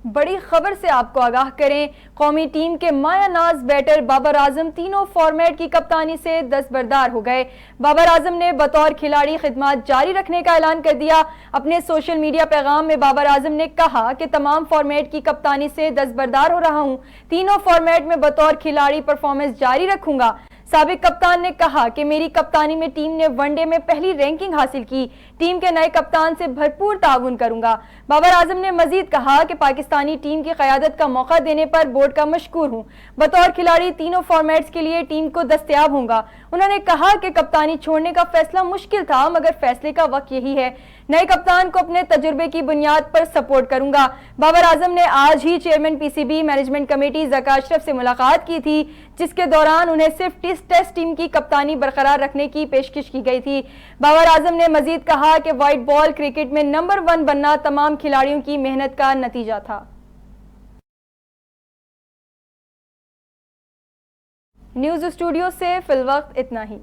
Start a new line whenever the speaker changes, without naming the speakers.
بڑی خبر سے آپ کو آگاہ کریں، قومی ٹیم کے مایہ ناز بیٹر بابر اعظم تینوں فارمیٹ کی کپتانی سے دستبردار ہو گئے۔ بابر اعظم نے بطور کھلاڑی خدمات جاری رکھنے کا اعلان کر دیا۔ اپنے سوشل میڈیا پیغام میں بابر اعظم نے کہا کہ تمام فارمیٹ کی کپتانی سے دستبردار ہو رہا ہوں، تینوں فارمیٹ میں بطور کھلاڑی پرفارمنس جاری رکھوں گا۔ سابق کپتان نے کہا کہ میری کپتانی میں ٹیم نے ون ڈے میں پہلی رینکنگ حاصل کی، ٹیم کے نئے کپتان سے بھرپور تعاون کروں گا۔ بابر اعظم نے مزید کہا کہ پاکستانی ٹیم کی قیادت کا موقع دینے پر بورڈ کا مشکور ہوں، بطور کھلاڑی تینوں فارمیٹس کے لیے ٹیم کو دستیاب ہوں گا۔ انہوں نے کہا کہ کپتانی چھوڑنے کا فیصلہ مشکل تھا، مگر فیصلے کا وقت یہی ہے۔ نئے کپتان کو اپنے تجربے کی بنیاد پر سپورٹ کروں گا۔ بابر اعظم نے آج ہی chairman P C B management committee Zaka Ashraf سے ملاقات کی تھی، جس کے دوران انہیں صرف ٹیسٹ ٹیم کی کپتانی برقرار رکھنے کی پیشکش کی گئی تھی۔ بابر اعظم نے مزید کہا کہ وائٹ بال کرکٹ میں نمبر 1 بننا تمام کھلاڑیوں کی محنت کا نتیجہ تھا۔ نیوز اسٹوڈیو سے فی الوقت اتنا ہی۔